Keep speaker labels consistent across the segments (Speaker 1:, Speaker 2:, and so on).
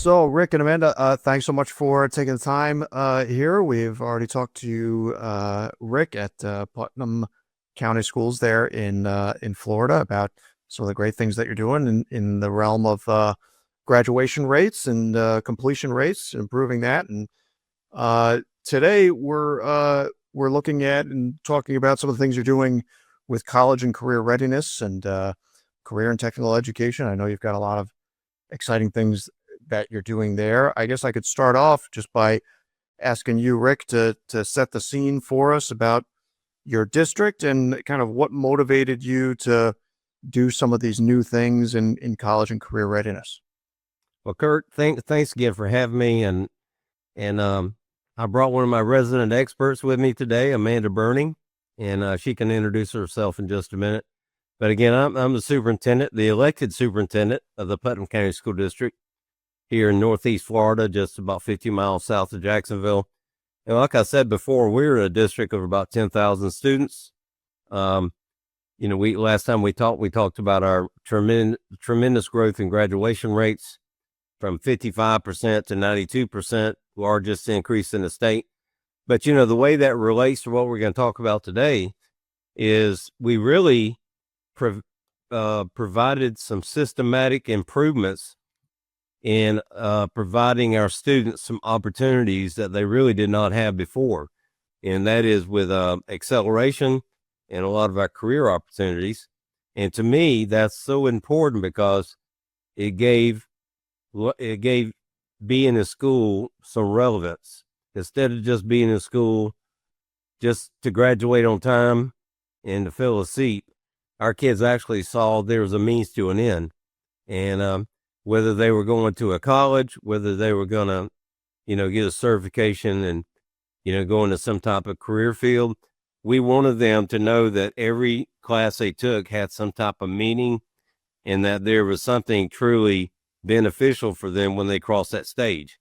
Speaker 1: So, Rick and Amanda, thanks so much for taking the time here. We've already talked to Rick at Putnam County Schools there in Florida about some of the great things that you're doing in the realm of graduation rates and completion rates, improving that. And today we're looking at and talking about some of the things you're doing with college and career readiness and career and technical education. I know you've got a lot of exciting things that you're doing there. I guess I could start off just by asking you, Rick, to set the scene for us about your district and kind of what motivated you to do some of these new things in college and career readiness.
Speaker 2: Well, Kurt, thanks again for having me, and I brought one of my resident experts with me today, Amanda Burning, and she can introduce herself in just a minute. But again, I'm the superintendent, the elected superintendent of the Putnam County School District here in Northeast Florida, just about 50 miles south of Jacksonville. And like I said before, we're a district of about 10,000 students. Last time we talked about our tremendous growth in graduation rates from 55% to 92%, largest increase in the state. But, the way that relates to what we're going to talk about today is we really provided some systematic improvements in providing our students some opportunities that they really did not have before. And that is with acceleration and a lot of our career opportunities. And to me, that's so important because it gave being in school some relevance. Instead of just being in school just to graduate on time and to fill a seat, our kids actually saw there was a means to an end. And whether they were going to a college, whether they were going to, get a certification and, go into some type of career field, we wanted them to know that every class they took had some type of meaning and that there was something truly beneficial for them when they crossed that stage.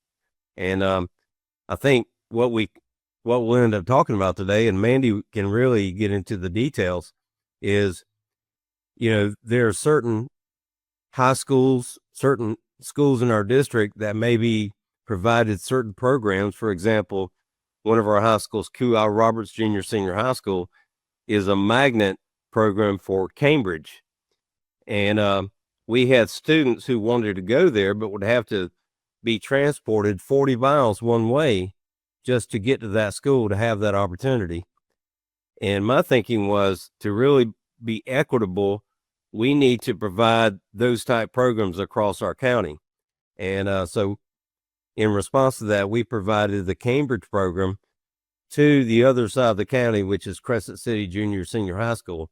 Speaker 2: And I think what we'll end up talking about today, and Mandy can really get into the details, is, there are certain certain schools in our district that maybe provided certain programs. For example, one of our high schools, Q.I. Roberts Junior Senior High School, is a magnet program for Cambridge. And we had students who wanted to go there, but would have to be transported 40 miles one way just to get to that school to have that opportunity. And my thinking was to really be equitable, we need to provide those type programs across our county. And so in response to that, we provided the Cambridge program to the other side of the county, which is Crescent City Junior Senior High School.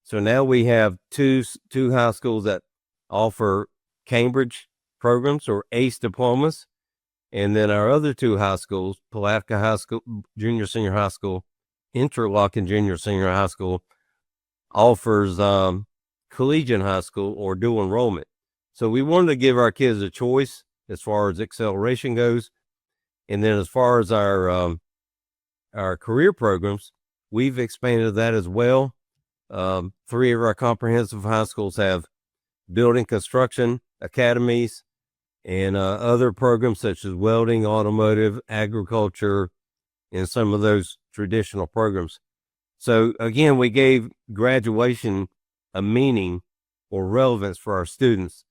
Speaker 2: So now we have two high schools that offer Cambridge programs or ACE diplomas. And then our other two high schools, Palatka High School, Junior Senior High School, Interlochen Junior Senior High School, offers collegiate high school or dual enrollment. So we wanted to give our kids a choice as far as acceleration goes. And then as far as our career programs, we've expanded that as well. 3 of our comprehensive high schools have building construction academies and other programs such as welding, automotive, agriculture, and some of those traditional programs. So again, we gave graduation a meaning or relevance for our students.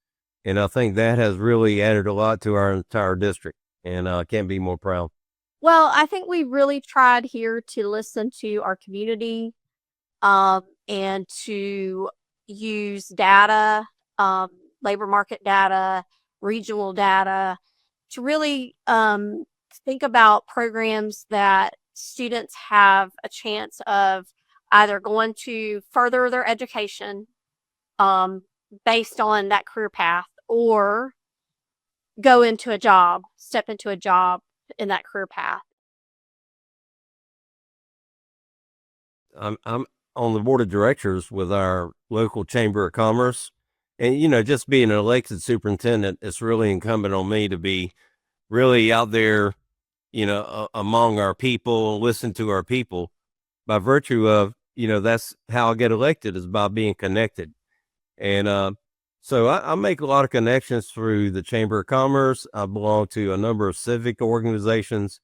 Speaker 2: And I think that has really added a lot to our entire district, and I can't be more proud.
Speaker 3: Well, I think we really tried here to listen to our community and to use data, labor market data, regional data, to really think about programs that students have a chance of either going to further their education based on that career path, or step into a job in that career path.
Speaker 2: I'm on the board of directors with our local chamber of commerce, and just being an elected superintendent, it's really incumbent on me to be really out there, among our people, listen to our people, by virtue of, that's how I get elected, is by being connected. And So I make a lot of connections through the Chamber of Commerce. I belong to a number of civic organizations.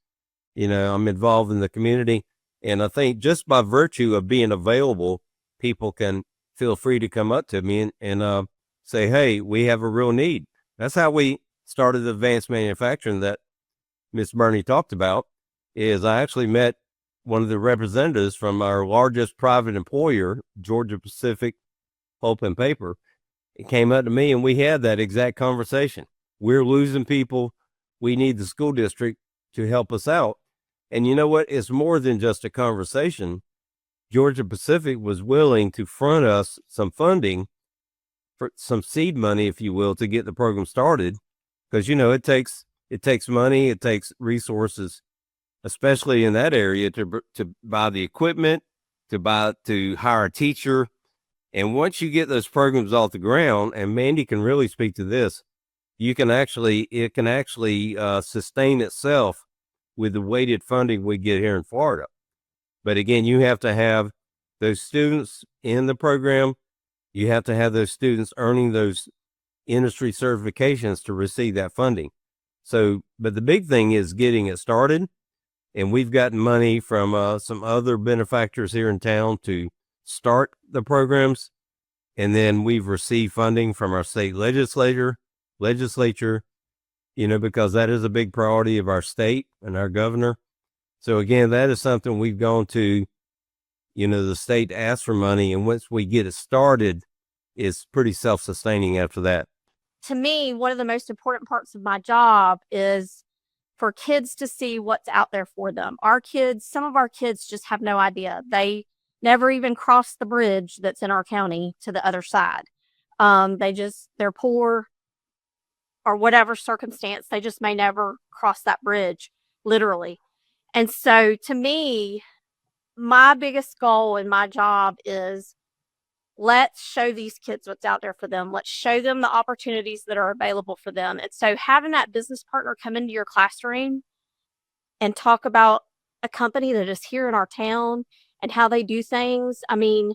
Speaker 2: I'm involved in the community. And I think just by virtue of being available, people can feel free to come up to me and say, hey, we have a real need. That's how we started advanced manufacturing that Miss Bernie talked about. Is I actually met one of the representatives from our largest private employer, Georgia Pacific Pulp and Paper. It came up to me and we had that exact conversation. We're losing people. We need the school district to help us out. And you know what? It's more than just a conversation. Georgia Pacific was willing to front us some funding for some seed money, if you will, to get the program started. Because, it takes money, it takes resources, especially in that area to buy the equipment, to hire a teacher. And once you get those programs off the ground, and Mandy can really speak to this, it can actually sustain itself with the weighted funding we get here in Florida. But again, you have to have those students in the program. You have to have those students earning those industry certifications to receive that funding. So, but the big thing is getting it started. And we've gotten money from some other benefactors here in town to start the programs. And then we've received funding from our state legislature, because that is a big priority of our state and our governor. So again, that is something we've gone to, the state to ask for money. And once we get it started, it's pretty self-sustaining after that.
Speaker 3: To me, one of the most important parts of my job is for kids to see what's out there for them. Some of our kids just have no idea. They never even crossed the bridge that's in our county to the other side. They're poor or whatever circumstance. They just may never cross that bridge, literally. And so to me, my biggest goal in my job is let's show these kids what's out there for them. Let's show them the opportunities that are available for them. And so having that business partner come into your classroom and talk about a company that is here in our town and how they do things, I mean,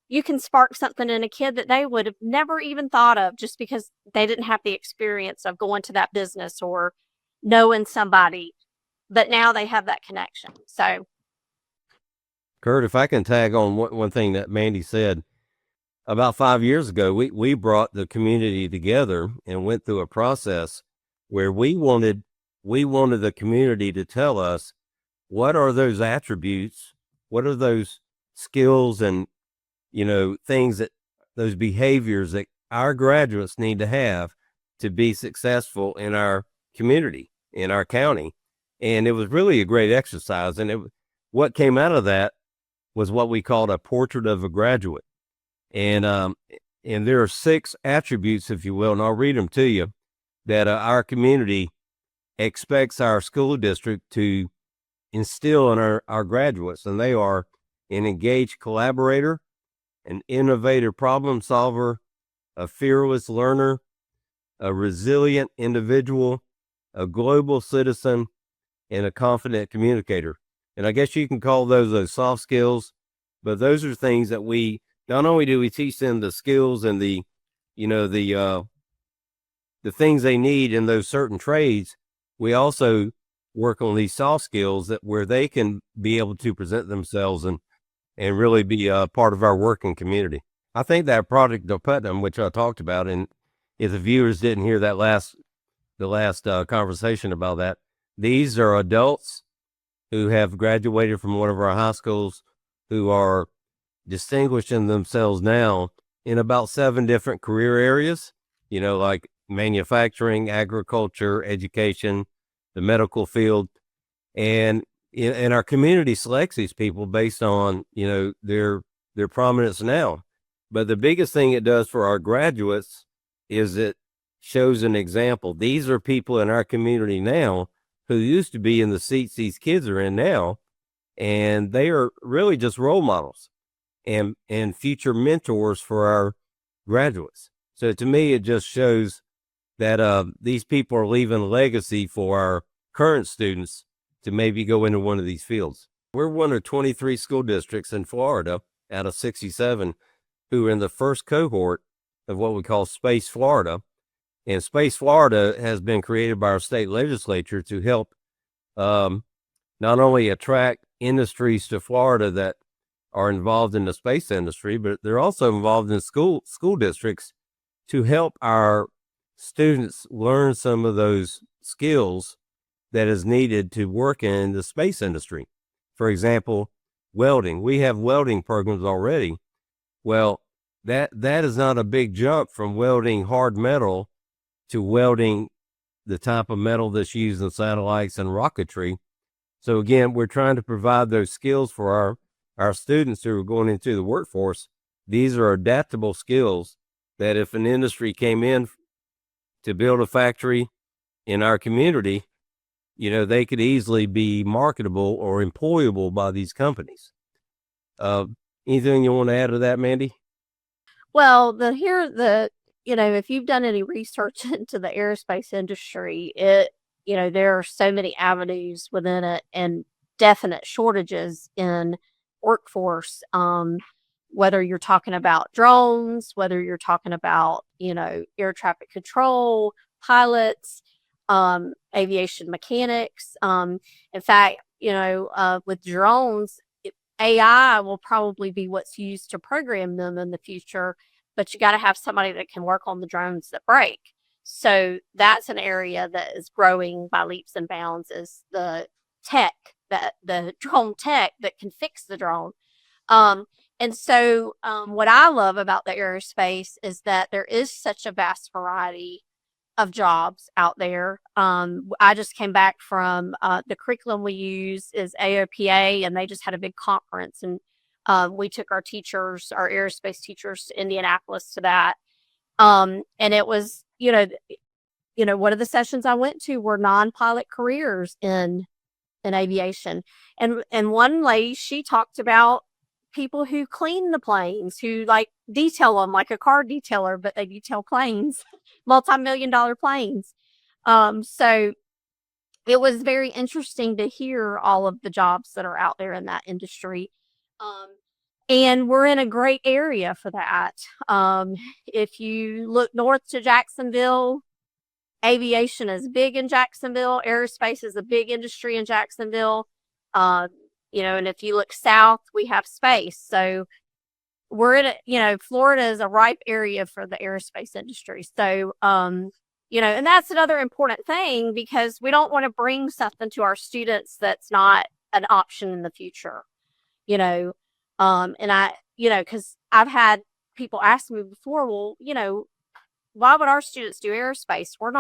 Speaker 3: you can spark something in a kid that they would have never even thought of just because they didn't have the experience of going to that business or knowing somebody, but now they have that connection. So,
Speaker 2: Kurt, if I can tag on one thing that Mandy said, about 5 years ago, we brought the community together and went through a process where we wanted the community to tell us what are those attributes, what are those skills and things those behaviors that our graduates need to have to be successful in our community, in our county. And it was really a great exercise. And what came out of that was what we called a portrait of a graduate. And there are 6 attributes, if you will, and I'll read them to you, that our community expects our school district to instill in our graduates. And they are an engaged collaborator, an innovative problem solver, a fearless learner, a resilient individual, a global citizen, and a confident communicator. And I guess you can call those soft skills, but those are things that not only do we teach them the skills and the things they need in those certain trades, we also work on these soft skills where they can be able to present themselves and really be a part of our working community. I think that product of Putnam, which I talked about, and if the viewers didn't hear the last conversation about that, these are adults who have graduated from one of our high schools who are distinguishing themselves now in about 7 different career areas, like manufacturing, agriculture, education, the medical field. And our community selects these people based on, their prominence now. But the biggest thing it does for our graduates is it shows an example. These are people in our community now who used to be in the seats these kids are in now, and they are really just role models and future mentors for our graduates. So to me, it just shows that these people are leaving a legacy for our current students to maybe go into one of these fields. We're one of 23 school districts in Florida out of 67 who are in the first cohort of what we call Space Florida. And Space Florida has been created by our state legislature to help not only attract industries to Florida that are involved in the space industry, but they're also involved in school districts to help our students learn some of those skills that is needed to work in the space industry. For example, welding. We have welding programs already. Well, that is not a big jump from welding hard metal to welding the type of metal that's used in satellites and rocketry. So again, we're trying to provide those skills for our students who are going into the workforce. These are adaptable skills that if an industry came in to build a factory in our community, they could easily be marketable or employable by these companies. Anything you want to add to that, Mandy?
Speaker 3: Well, if you've done any research into the aerospace industry, there are so many avenues within it and definite shortages in workforce. Whether you're talking about drones, whether you're talking about, air traffic control, pilots, aviation mechanics. In fact, with drones, AI will probably be what's used to program them in the future, but you got to have somebody that can work on the drones that break. So that's an area that is growing by leaps and bounds, is the drone tech that can fix the drone. And so what I love about the aerospace is that there is such a vast variety of jobs out there. I just came back from the curriculum we use is AOPA, and they just had a big conference, and we took our aerospace teachers to Indianapolis to that. And it was, one of the sessions I went to were non-pilot careers in aviation. And one lady, she talked about people who clean the planes, who like detail them like a car detailer, but they detail planes, multi-million-dollar planes. So it was very interesting to hear all of the jobs that are out there in that industry. And we're in a great area for that. If you look north to Jacksonville, aviation is big in Jacksonville. Aerospace is a big industry in Jacksonville. And if you look south, we have space. So we're in Florida is a ripe area for the aerospace industry. So, and that's another important thing, because we don't want to bring something to our students that's not an option in the future, and because I've had people ask me before, well, why would our students do aerospace? We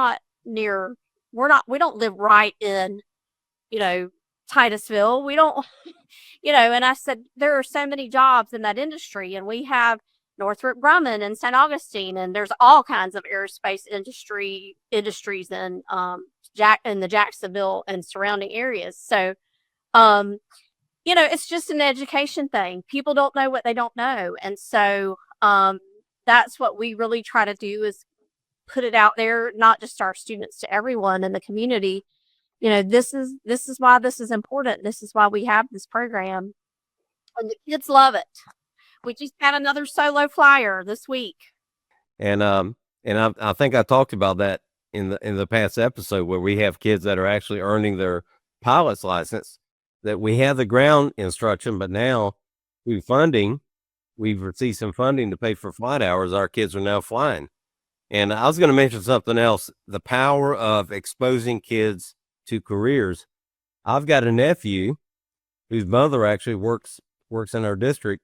Speaker 3: don't live right in, Titusville. We don't, and I said, there are so many jobs in that industry, and we have Northrop Grumman and St. Augustine, and there's all kinds of aerospace industries in the Jacksonville and surrounding areas. So, it's just an education thing. People don't know what they don't know. And so, that's what we really try to do, is put it out there, not just our students, to everyone in the community. This is why this is important. This is why we have this program, and the kids love it. We just had another solo flyer this week.
Speaker 2: And I think I talked about that in the past episode, where we have kids that are actually earning their pilot's license, that we have the ground instruction, but now we've received some funding to pay for flight hours. Our kids are now flying. And I was going to mention something else, the power of exposing kids to careers. I've got a nephew whose mother actually works in our district,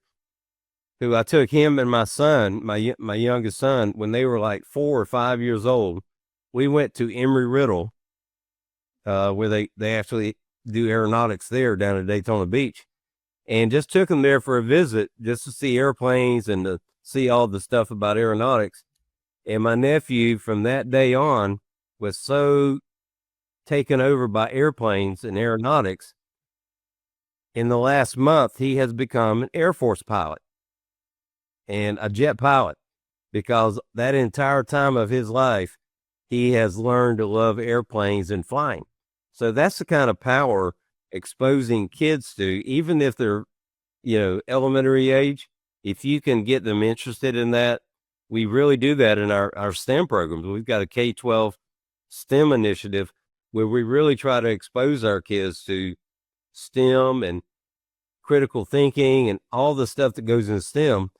Speaker 2: who I took him and my son, my youngest son, when they were like 4 or 5 years old. We went to Embry-Riddle, where they actually do aeronautics there down at Daytona Beach, and just took them there for a visit, just to see airplanes and to see all the stuff about aeronautics. And my nephew, from that day on, was so taken over by airplanes and aeronautics. In the last month, he has become an Air Force pilot and a jet pilot, because that entire time of his life, he has learned to love airplanes and flying. So that's the kind of power exposing kids to, even if they're, elementary age. If you can get them interested in that, we really do that in our STEM programs. We've got a K-12 STEM initiative where we really try to expose our kids to STEM and critical thinking and all the stuff that goes in STEM.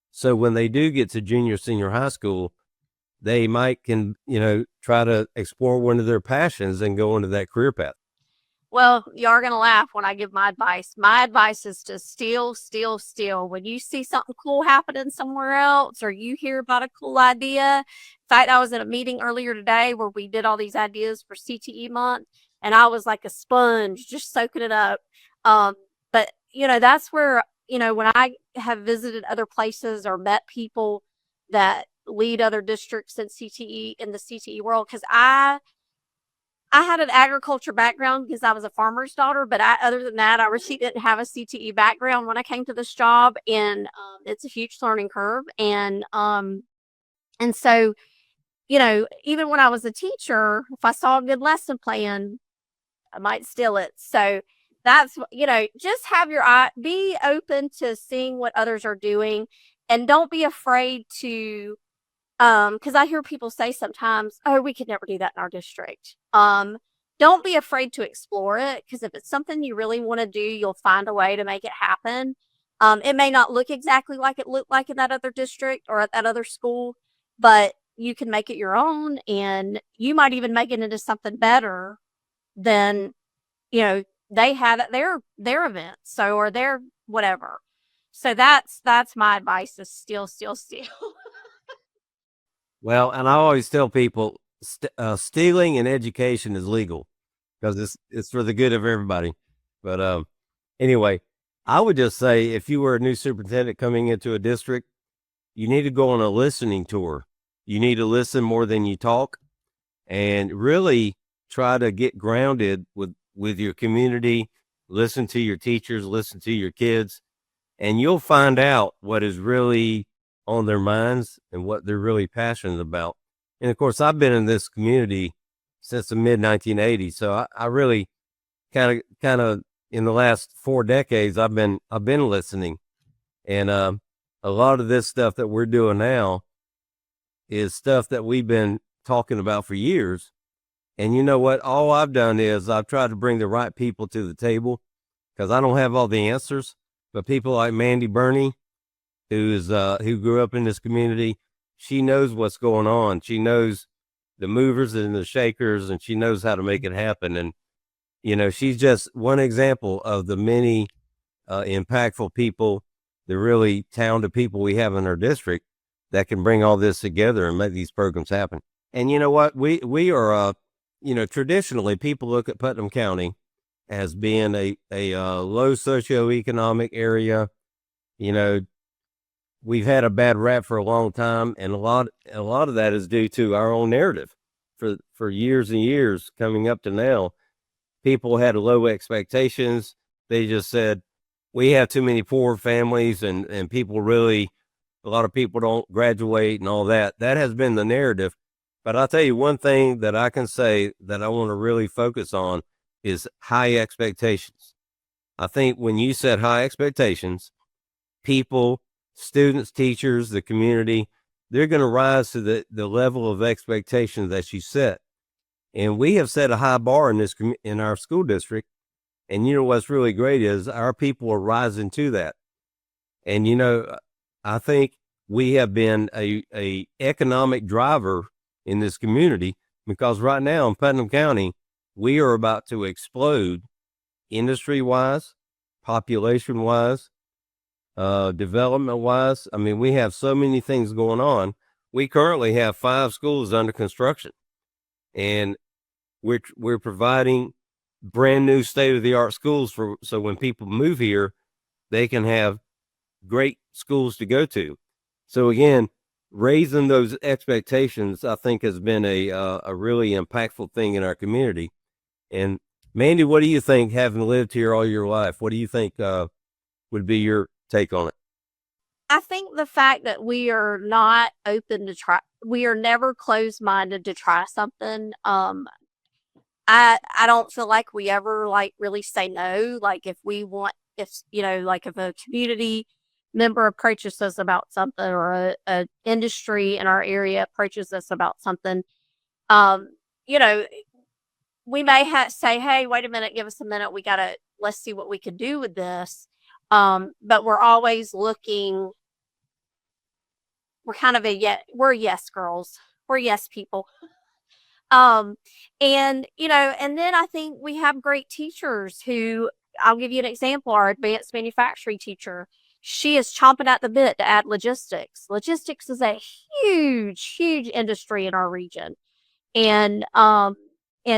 Speaker 2: So when they do get to junior, senior high school, they can try to explore one of their passions and go into that career path.
Speaker 3: Well, you are going to laugh when I give my advice. My advice is to steal. When you see something cool happening somewhere else or you hear about a cool idea. In fact, I was at a meeting earlier today where we did all these ideas for CTE month, and I was like a sponge just soaking it up. But, that's where, when I have visited other places or met people that lead other districts in the CTE world, because I had an agriculture background because I was a farmer's daughter, but other than that, I really didn't have a CTE background when I came to this job, and it's a huge learning curve. And so, even when I was a teacher, if I saw a good lesson plan, I might steal it. So that's, just have your eye, be open to seeing what others are doing, and don't be afraid to, because I hear people say sometimes, oh, we could never do that in our district. Don't be afraid to explore it, because if it's something you really want to do, you'll find a way to make it happen. It may not look exactly like it looked like in that other district or at that other school, but you can make it your own, and you might even make it into something better than, they had at their event. So, or their whatever. So that's my advice, is steal.
Speaker 2: Well, and I always tell people stealing in education is legal because it's for the good of everybody. But anyway, I would just say if you were a new superintendent coming into a district, you need to go on a listening tour. You need to listen more than you talk, and really try to get grounded with your community. Listen to your teachers, listen to your kids, and you'll find out what is really on their minds and what they're really passionate about. And of course, I've been in this community since the mid 1980s, so I really kind of in the last 4 decades I've been listening, and a lot of this stuff that we're doing now is stuff that we've been talking about for years. And you know what? All I've done is I've tried to bring the right people to the table, because I don't have all the answers, but people like Mandy Burney, who grew up in this community, she knows what's going on. She knows the movers and the shakers, and she knows how to make it happen. And, she's just one example of the many impactful people, the really talented people we have in our district that can bring all this together and make these programs happen. And you know what? We are, traditionally people look at Putnam County as being a low socioeconomic area. We've had a bad rap for a long time, and a lot of that is due to our own narrative. For years and years coming up to now, people had low expectations. They just said, we have too many poor families, and a lot of people don't graduate and all that. That has been the narrative. But I'll tell you one thing that I can say that I want to really focus on is high expectations. I think when you set high expectations, people, students, teachers, the community, they're going to rise to the level of expectations that you set. And we have set a high bar in our school district. And what's really great is our people are rising to that. And I think we have been a economic driver in this community, because right now in Putnam County, we are about to explode industry-wise, population-wise, development-wise. I mean, we have so many things going on. We currently have 5 schools under construction, and we're providing brand new state-of-the-art schools so when people move here, they can have great schools to go to. So again, raising those expectations, I think, has been a really impactful thing in our community. And Mandy, what do you think, having lived here all your life? What do you think would be your take on it?
Speaker 3: I think the fact that we are not open to try, we are never closed-minded to try something. I don't feel like we ever really say no. Like if a community member approaches us about something, or a industry in our area approaches us about something, um, you know, we may say, "Hey, wait a minute, give us a minute. Let's see what we can do with this." But we're always looking. We're kind of we're yes girls. We're yes people. Um, and then I think we have great teachers who, I'll give you an example. Our advanced manufacturing teacher, she is chomping at the bit to add logistics. Logistics is a huge, huge industry in our region. And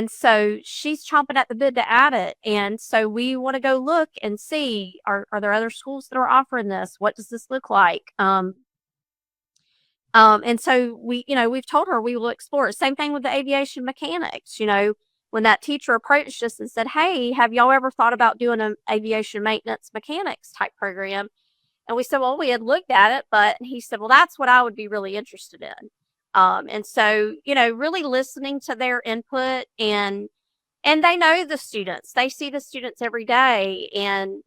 Speaker 3: so she's chomping at the bit to add it. And so we want to go look and see, are there other schools that are offering this? What does this look like? And so we've told her we will explore it. Same thing with the aviation mechanics. When that teacher approached us and said, "Hey, have y'all ever thought about doing an aviation maintenance mechanics type program?" And we said, well, we had looked at it, but he said, well, that's what I would be really interested in. And so, really listening to their input, and they know the students, they see the students every day. And,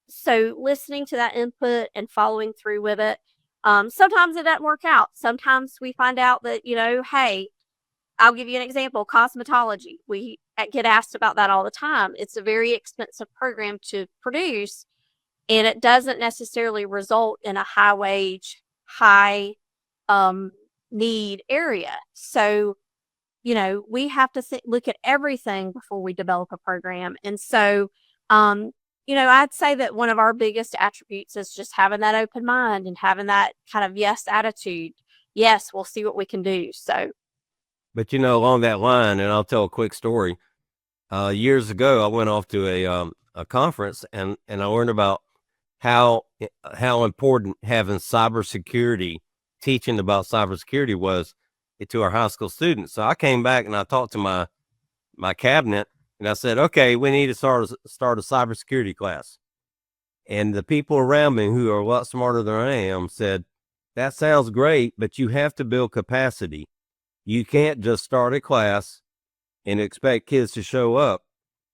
Speaker 3: so listening to that input and following through with it. Sometimes it doesn't work out. Sometimes we find out that, hey, I'll give you an example, cosmetology. We get asked about that all the time. It's a very expensive program to produce, and it doesn't necessarily result in a high wage, high need area. So, we have to look at everything before we develop a program. And so, I'd say that one of our biggest attributes is just having that open mind and having that kind of yes attitude. Yes, we'll see what we can do. So,
Speaker 2: But along that line, and I'll tell a quick story. Years ago, I went off to a conference, and I learned about how important having cybersecurity, teaching about cybersecurity was to our high school students. So I came back and I talked to my cabinet, and I said, okay, we need to start a cybersecurity class. And the people around me, who are a lot smarter than I am, said, that sounds great, but you have to build capacity. You can't just start a class and expect kids to show up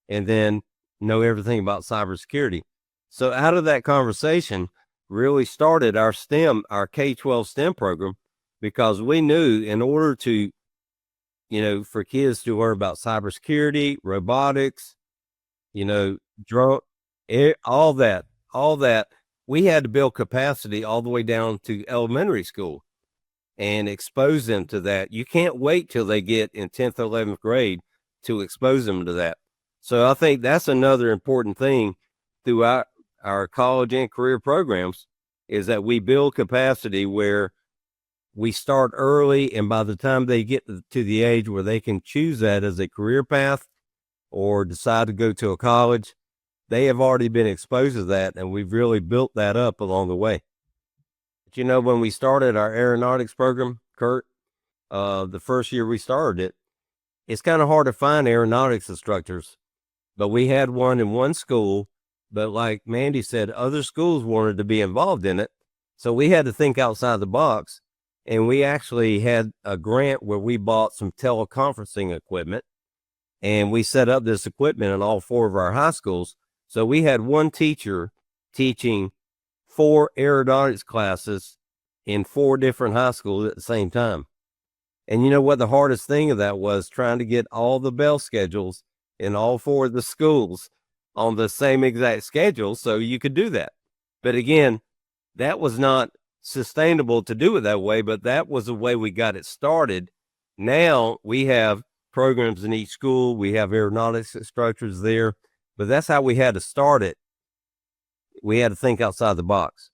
Speaker 2: and then know everything about cybersecurity. So out of that conversation really started our K12 STEM program, because we knew in order to, for kids to learn about cybersecurity, robotics, drone, all that, we had to build capacity all the way down to elementary school and expose them to that. You can't wait till they get in 10th or 11th grade to expose them to that. So I think that's another important thing throughout our college and career programs, is that we build capacity where we start early, and by the time they get to the age where they can choose that as a career path or decide to go to a college, they have already been exposed to that, and we've really built that up along the way. But when we started our aeronautics program, Kurt, the first year we started it, it's kind of hard to find aeronautics instructors, but we had one in one school. But like Mandy said, other schools wanted to be involved in it. So we had to think outside the box. And we actually had a grant where we bought some teleconferencing equipment, and we set up this equipment in all 4 of our high schools. So we had one teacher teaching 4 aeronautics classes in 4 different high schools at the same time. And you know what the hardest thing of that was? Trying to get all the bell schedules in all 4 of the schools on the same exact schedule so you could do that. But again, that was not sustainable to do it that way, but that was the way we got it started. Now we have programs in each school. We have aeronautics instructors there, but that's how we had to start it. We had to think outside the box.